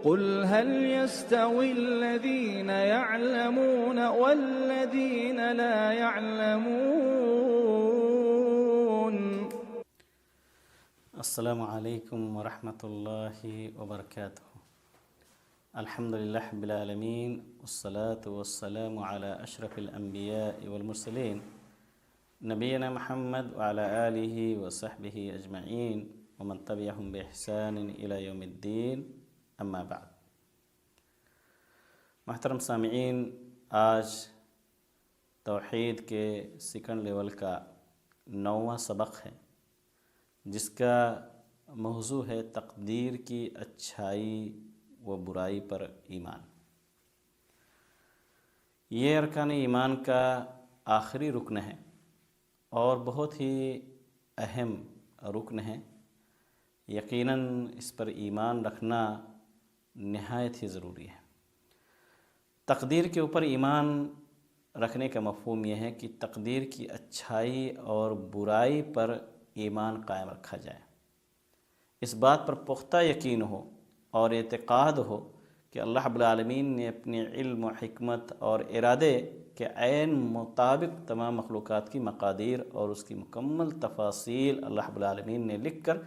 قل هل يستوي الذين يعلمون والذين لا يعلمون. السلام علیکم ورحمۃ اللہ وبرکاتہ. الحمد للہ رب العالمین والصلاة والسلام علی اشرف الانبیاء والمرسلین نبینا محمد وعلی آلہ وصحبہ اجمعین ومن تبعہم بإحسان الی یوم الدین. اما بعد. محترم سامعین، آج توحید کے سیکنڈ لیول کا 9واں سبق ہے، جس کا موضوع ہے تقدیر کی اچھائی و برائی پر ایمان. یہ ارکان ایمان کا آخری رکن ہے اور بہت ہی اہم رکن ہے. یقیناً اس پر ایمان رکھنا نہایت ہی ضروری ہے. تقدیر کے اوپر ایمان رکھنے کا مفہوم یہ ہے کہ تقدیر کی اچھائی اور برائی پر ایمان قائم رکھا جائے. اس بات پر پختہ یقین ہو اور اعتقاد ہو کہ اللہ رب العالمین نے اپنے علم و حکمت اور ارادے کے عین مطابق تمام مخلوقات کی مقادیر اور اس کی مکمل تفاصیل اللہ رب العالمین نے لکھ کر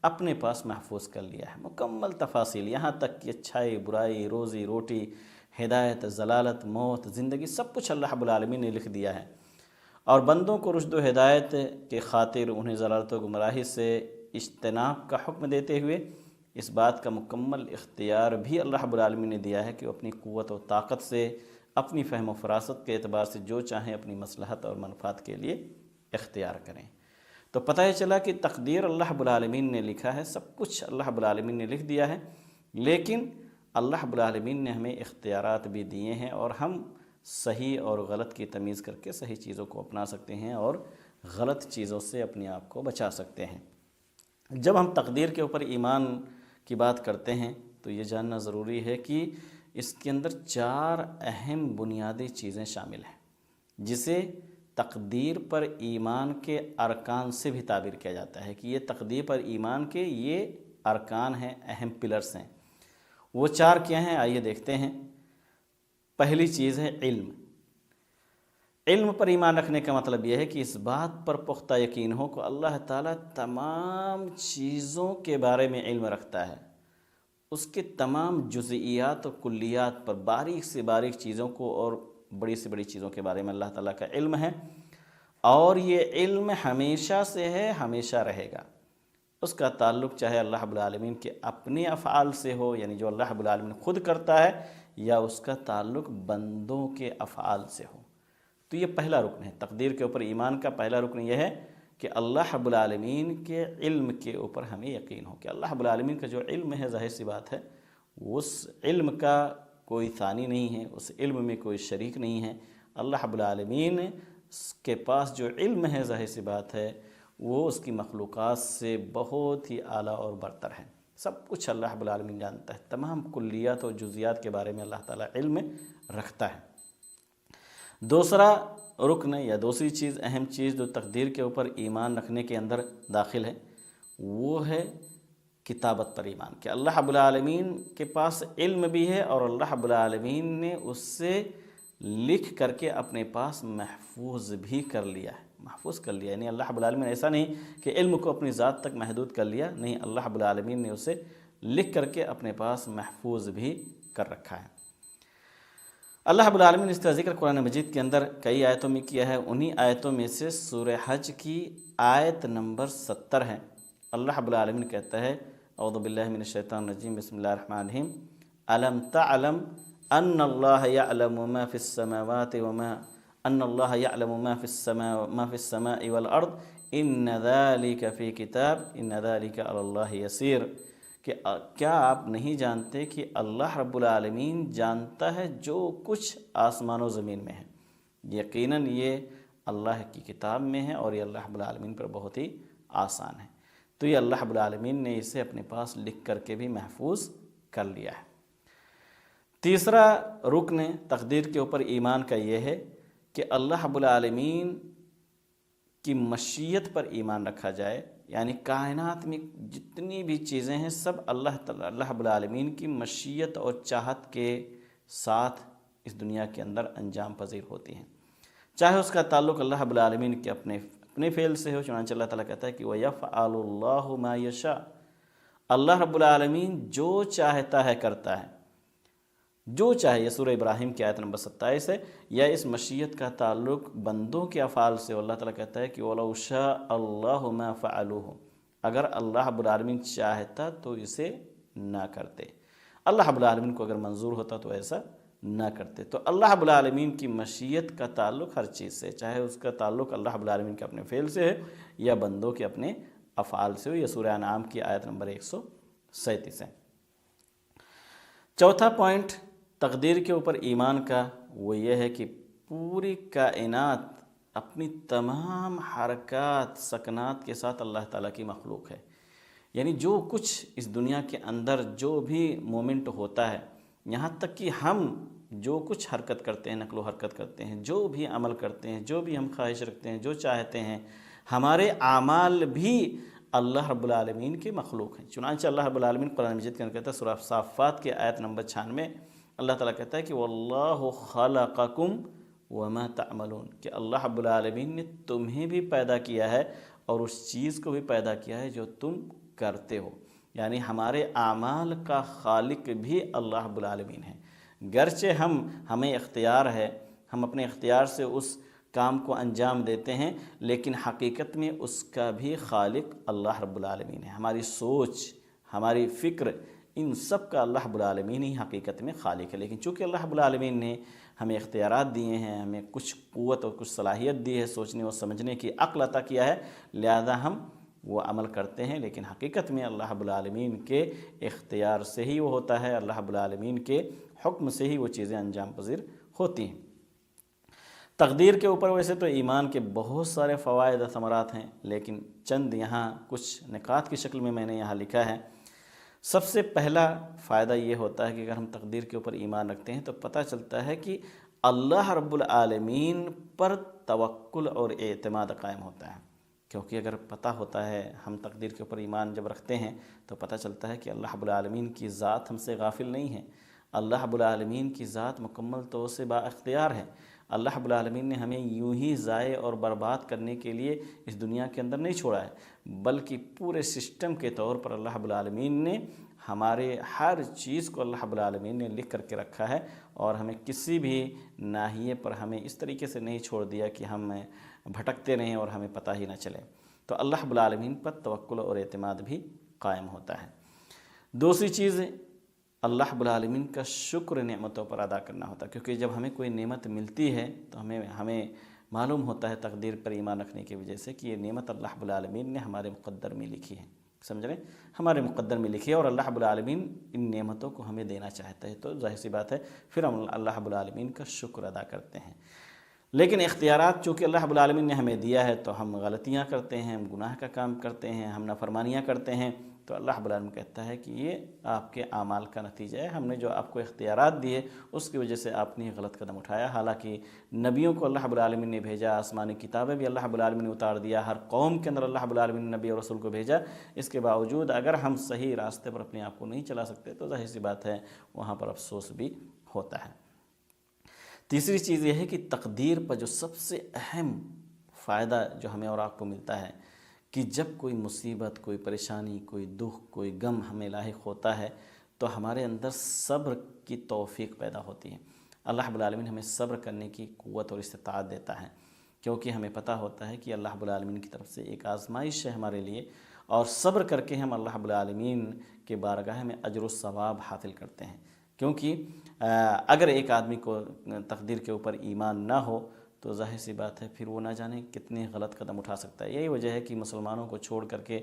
اپنے پاس محفوظ کر لیا ہے. مکمل تفاصیل، یہاں تک کہ اچھائی برائی، روزی روٹی، ہدایت، ضلالت، موت، زندگی، سب کچھ اللہ رب العالمین نے لکھ دیا ہے. اور بندوں کو رشد و ہدایت کے خاطر انہیں ضلالت و گمراہی سے اجتناب کا حکم دیتے ہوئے اس بات کا مکمل اختیار بھی اللہ رب العالمین نے دیا ہے کہ وہ اپنی قوت و طاقت سے، اپنی فہم و فراست کے اعتبار سے جو چاہیں اپنی مصلحت اور منفعت کے لیے اختیار کریں. تو پتہ یہ چلا کہ تقدیر اللہ رب العالمین نے لکھا ہے، سب کچھ اللہ رب العالمین نے لکھ دیا ہے، لیکن اللہ رب العالمین نے ہمیں اختیارات بھی دیے ہیں اور ہم صحیح اور غلط کی تمیز کر کے صحیح چیزوں کو اپنا سکتے ہیں اور غلط چیزوں سے اپنے آپ کو بچا سکتے ہیں. جب ہم تقدیر کے اوپر ایمان کی بات کرتے ہیں تو یہ جاننا ضروری ہے کہ اس کے اندر 4 اہم بنیادی چیزیں شامل ہیں، جسے تقدیر پر ایمان کے ارکان سے بھی تعبیر کیا جاتا ہے کہ یہ تقدیر پر ایمان کے یہ ارکان ہیں، اہم پلرز ہیں. وہ 4 کیا ہیں؟ آئیے دیکھتے ہیں. پہلی چیز ہے علم. علم پر ایمان رکھنے کا مطلب یہ ہے کہ اس بات پر پختہ یقین ہو کہ اللہ تعالیٰ تمام چیزوں کے بارے میں علم رکھتا ہے. اس کے تمام جزئیات و کلیات پر، باریک سے باریک چیزوں کو اور بڑی سے بڑی چیزوں کے بارے میں اللہ تعالیٰ کا علم ہے، اور یہ علم ہمیشہ سے ہے، ہمیشہ رہے گا. اس کا تعلق چاہے اللہ رب العالمین کے اپنے افعال سے ہو، یعنی جو اللہ رب العالمین خود کرتا ہے، یا اس کا تعلق بندوں کے افعال سے ہو. تو یہ پہلا رکن ہے. تقدیر کے اوپر ایمان کا پہلا رکن یہ ہے کہ اللہ رب العالمین کے علم کے اوپر ہمیں یقین ہو کہ اللہ رب العالمین کا جو علم ہے، ظاہر سی بات ہے اس علم کا کوئی ثانی نہیں ہے، اس علم میں کوئی شریک نہیں ہے. اللہ رب العالمین کے پاس جو علم ہے، ظاہر سی بات ہے وہ اس کی مخلوقات سے بہت ہی اعلیٰ اور برتر ہے. سب کچھ اللہ رب العالمین جانتا ہے، تمام کلیات اور جزیات کے بارے میں اللہ تعالیٰ علم رکھتا ہے. دوسرا رکن یا دوسری چیز، اہم چیز جو تقدیر کے اوپر ایمان رکھنے کے اندر داخل ہے، وہ ہے کتابت پر ایمان کہ اللہ رب العالمین کے پاس علم بھی ہے اور اللہ رب العالمین نے اس سے لکھ کر کے اپنے پاس محفوظ بھی کر لیا ہے. محفوظ کر لیا، یعنی اللہ رب العالمین ایسا نہیں کہ علم کو اپنی ذات تک محدود کر لیا، نہیں، اللہ رب العالمین نے اسے لکھ کر کے اپنے پاس محفوظ بھی کر رکھا ہے. اللہ رب العالمین نے اس کا ذکر قرآن مجید کے اندر کئی آیتوں میں کیا ہے. انہی آیتوں میں سے سورہ حج کی آیت نمبر 70 ہے. اللہ رب العالمین کہتا ہے، اعوذ باللہ من الشیطان الرجیم، بسم اللہ الرحمن الرحیم، الم تعلم ان اللہ یعلم ما فی السماوات ان اللہ یعلم ما فی السماء والارض ان ذالک فی کتاب ان ذالک علی اللہ یسیر. کہ کیا آپ نہیں جانتے کہ اللہ رب العالمین جانتا ہے جو کچھ آسمان و زمین میں ہے، یقیناً یہ اللہ کی کتاب میں ہے اور یہ اللہ رب العالمین پر بہت ہی آسان ہے. تو یہ اللہ رب العالمین نے اسے اپنے پاس لکھ کر کے بھی محفوظ کر لیا ہے. تیسرا رکن تقدیر کے اوپر ایمان کا یہ ہے کہ اللہ رب العالمین کی مشیت پر ایمان رکھا جائے. یعنی کائنات میں جتنی بھی چیزیں ہیں سب اللہ رب العالمین کی مشیت اور چاہت کے ساتھ اس دنیا کے اندر انجام پذیر ہوتی ہیں، چاہے اس کا تعلق اللہ رب العالمین کے اپنے فعل سے ہو۔ چنانچہ اللہ تعالیٰ کہتا ہے کہ وَيَفْعَلُ اللَّهُ مَا يَشَاءُ، اللہ رب العالمین جو چاہتا ہے کرتا ہے، جو چاہے۔ یہ سورہ ابراہیم کی آیت نمبر 27 ہے۔ یا اس مشیت کا تعلق بندوں کے افعال سے، اللہ تعالیٰ کہتا ہے کہ وَلَوْ شَاءَ اللَّهُ مَا فَعَلُوهُ، اگر اللہ رب العالمین چاہتا تو اسے نہ کرتے، اللہ رب العالمین کو اگر منظور ہوتا تو ایسا نہ کرتے۔ تو اللہ رب العالمین کی مشیت کا تعلق ہر چیز سے، چاہے اس کا تعلق اللہ رب العالمین کے اپنے فعل سے ہے یا بندوں کے اپنے افعال سے ہو۔ یہ سورہ انعام کی آیت نمبر 137 ہے۔ چوتھا پوائنٹ تقدیر کے اوپر ایمان کا وہ یہ ہے کہ پوری کائنات اپنی تمام حرکات سکنات کے ساتھ اللہ تعالیٰ کی مخلوق ہے، یعنی جو کچھ اس دنیا کے اندر جو بھی مومنٹ ہوتا ہے، یہاں تک کہ ہم جو کچھ حرکت کرتے ہیں، نقل و حرکت کرتے ہیں، جو بھی عمل کرتے ہیں، جو بھی ہم خواہش رکھتے ہیں، جو چاہتے ہیں، ہمارے اعمال بھی اللہ رب العالمین کے مخلوق ہیں۔ چنانچہ اللہ رب العالمین قرآن مجید کے اندر کہتا ہے، سورہ صافات کی آیت نمبر 96، اللہ تعالیٰ کہتا ہے کہ وَاللَّهُ خَلَقَكُمْ وَمَا تَعْمَلُونَ، کہ اللہ رب العالمین نے تمہیں بھی پیدا کیا ہے اور اس چیز کو بھی پیدا کیا ہے جو تم کرتے ہو، یعنی ہمارے اعمال کا خالق بھی اللہ رب العالمین ہے۔ گرچہ ہمیں اختیار ہے، ہم اپنے اختیار سے اس کام کو انجام دیتے ہیں، لیکن حقیقت میں اس کا بھی خالق اللہ رب العالمین ہے۔ ہماری سوچ، ہماری فکر، ان سب کا اللہ رب العالمین ہی حقیقت میں خالق ہے، لیکن چونکہ اللہ رب العالمین نے ہمیں اختیارات دیے ہیں، ہمیں کچھ قوت اور کچھ صلاحیت دی ہے، سوچنے اور سمجھنے کی عقل عطا کیا ہے، لہذا ہم وہ عمل کرتے ہیں، لیکن حقیقت میں اللہ رب العالمین کے اختیار سے ہی وہ ہوتا ہے، اللہ رب العالمین کے حکم سے ہی وہ چیزیں انجام پذیر ہوتی ہیں۔ تقدیر کے اوپر ویسے تو ایمان کے بہت سارے فوائد و ثمرات ہیں، لیکن چند یہاں کچھ نکات کی شکل میں نے یہاں لکھا ہے۔ سب سے پہلا فائدہ یہ ہوتا ہے کہ اگر ہم تقدیر کے اوپر ایمان رکھتے ہیں تو پتہ چلتا ہے کہ اللہ رب العالمین پر توکل اور اعتماد قائم ہوتا ہے، کیونکہ اگر پتہ ہوتا ہے، ہم تقدیر کے اوپر ایمان جب رکھتے ہیں تو پتہ چلتا ہے کہ اللہ رب العالمین کی ذات ہم سے غافل نہیں ہے، اللہ رب العالمین کی ذات مکمل طور سے با اختیار ہے، اللہ رب العالمین نے ہمیں یوں ہی ضائع اور برباد کرنے کے لیے اس دنیا کے اندر نہیں چھوڑا ہے، بلکہ پورے سسٹم کے طور پر اللہ رب العالمین نے ہمارے ہر چیز کو اللہ رب العالمین نے لکھ کر کے رکھا ہے، اور ہمیں کسی بھی ناحیے پر ہمیں اس طریقے سے نہیں چھوڑ دیا کہ ہم بھٹکتے رہیں اور ہمیں پتہ ہی نہ چلے۔ تو اللہ رب العالمین پر توکل اور اعتماد بھی قائم ہوتا ہے۔ دوسری چیز، اللہ رب العالمین کا شکر نعمتوں پر ادا کرنا ہوتا ہے، کیونکہ جب ہمیں کوئی نعمت ملتی ہے تو ہمیں معلوم ہوتا ہے تقدیر پر ایمان رکھنے کی وجہ سے کہ یہ نعمت اللہ رب العالمین نے ہمارے مقدر میں لکھی ہے، سمجھ رہے ہیں، ہمارے مقدر میں لکھی ہے، اور اللہ رب العالمین ان نعمتوں کو ہمیں دینا چاہتا ہے، تو ظاہر سی بات ہے پھر ہم اللہ رب العالمین کا شکر ادا کرتے ہیں۔ لیکن اختیارات چونکہ اللہ رب العالمین نے ہمیں دیا ہے تو ہم غلطیاں کرتے ہیں، ہم گناہ کا کام کرتے ہیں، ہم نافرمانیاں کرتے ہیں، تو اللہ رب العالمین کہتا ہے کہ یہ آپ کے اعمال کا نتیجہ ہے، ہم نے جو آپ کو اختیارات دیے اس کی وجہ سے آپ نے غلط قدم اٹھایا۔ حالانکہ نبیوں کو اللہ رب العالمین نے بھیجا، آسمانی کتابیں بھی اللہ رب العالمین نے اتار دیا، ہر قوم کے اندر اللہ رب العالمین نے نبی اور رسول کو بھیجا، اس کے باوجود اگر ہم صحیح راستے پر اپنے آپ کو نہیں چلا سکتے تو ظاہر سی بات ہے وہاں پر افسوس بھی ہوتا ہے۔ تیسری چیز یہ ہے کہ تقدیر پر جو سب سے اہم فائدہ جو ہمیں اور آپ کو ملتا ہے کہ جب کوئی مصیبت، کوئی پریشانی، کوئی دکھ، کوئی غم ہمیں لاحق ہوتا ہے تو ہمارے اندر صبر کی توفیق پیدا ہوتی ہے۔ اللہ رب العالمین ہمیں صبر کرنے کی قوت اور استطاعت دیتا ہے، کیونکہ ہمیں پتہ ہوتا ہے کہ اللہ رب العالمین کی طرف سے ایک آزمائش ہے ہمارے لیے، اور صبر کر کے ہم اللہ رب العالمین کے بارگاہ میں اجر و ثواب حاصل کرتے ہیں۔ کیونکہ اگر ایک آدمی کو تقدیر کے اوپر ایمان نہ ہو تو ظاہر سی بات ہے پھر وہ نہ جانے کتنے غلط قدم اٹھا سکتا ہے۔ یہی وجہ ہے کہ مسلمانوں کو چھوڑ کر کے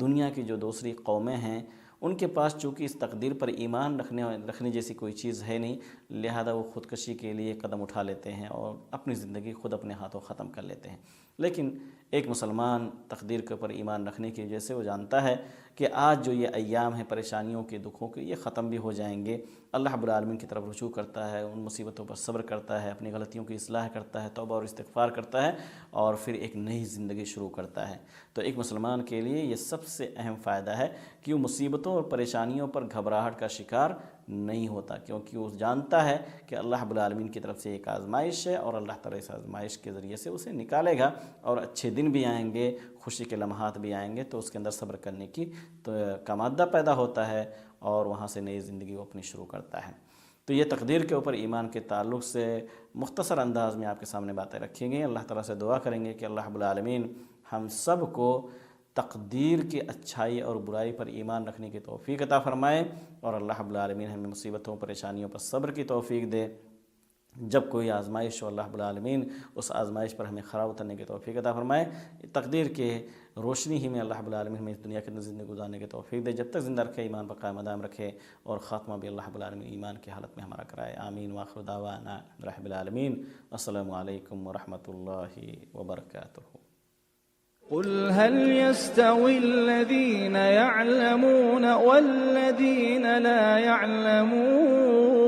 دنیا کی جو دوسری قومیں ہیں ان کے پاس چونکہ اس تقدیر پر ایمان رکھنے جیسی کوئی چیز ہے نہیں، لہذا وہ خودکشی کے لیے قدم اٹھا لیتے ہیں اور اپنی زندگی خود اپنے ہاتھوں ختم کر لیتے ہیں۔ لیکن ایک مسلمان تقدیر کے اوپر ایمان رکھنے کی وجہ سے وہ جانتا ہے کہ آج جو یہ ایام ہیں پریشانیوں کے، دکھوں کے، یہ ختم بھی ہو جائیں گے۔ اللہ رب العالمین کی طرف رجوع کرتا ہے، ان مصیبتوں پر صبر کرتا ہے، اپنی غلطیوں کی اصلاح کرتا ہے، توبہ اور استغفار کرتا ہے، اور پھر ایک نئی زندگی شروع کرتا ہے۔ تو ایک مسلمان کے لیے یہ سب سے اہم فائدہ ہے کہ وہ مصیبتوں اور پریشانیوں پر گھبراہٹ کا شکار نہیں ہوتا، کیونکہ وہ جانتا ہے کہ اللہ رب العالمین کی طرف سے ایک آزمائش ہے، اور اللہ تعالیٰ اس آزمائش کے ذریعے سے اسے نکالے گا، اور اچھے دن بھی آئیں گے، خوشی کے لمحات بھی آئیں گے، تو اس کے اندر صبر کرنے کی کا مادہ پیدا ہوتا ہے، اور وہاں سے نئی زندگی وہ اپنی شروع کرتا ہے۔ تو یہ تقدیر کے اوپر ایمان کے تعلق سے مختصر انداز میں آپ کے سامنے باتیں رکھی گئی۔ اللہ تعالیٰ سے دعا کریں گے کہ اللہ رب العالمین ہم سب کو تقدیر کی اچھائی اور برائی پر ایمان رکھنے کی توفیق عطا فرمائے، اور اللہ رب العالمین ہمیں مصیبتوں پریشانیوں پر صبر کی توفیق دے۔ جب کوئی آزمائش ہو، اللہ رب العالمین اس آزمائش پر ہمیں کھڑا اترنے کی توفیق عطا فرمائے۔ تقدیر کے روشنی ہی میں اللہ رب العالمین ہمیں اس دنیا کے اندر زندگی گزارنے کی توفیق دے، جب تک زندہ رکھے، ایمان پر قائم دائم رکھے، اور خاتمہ بھی اللہ رب العالمین ایمان کی حالت میں ہمارا کرائے۔ آمین وآخر دعوانا رب العالمین۔ السلام علیکم ورحمۃ اللہ وبرکاتہ۔ قل هل يستوي الذين يعلمون والذين لا يعلمون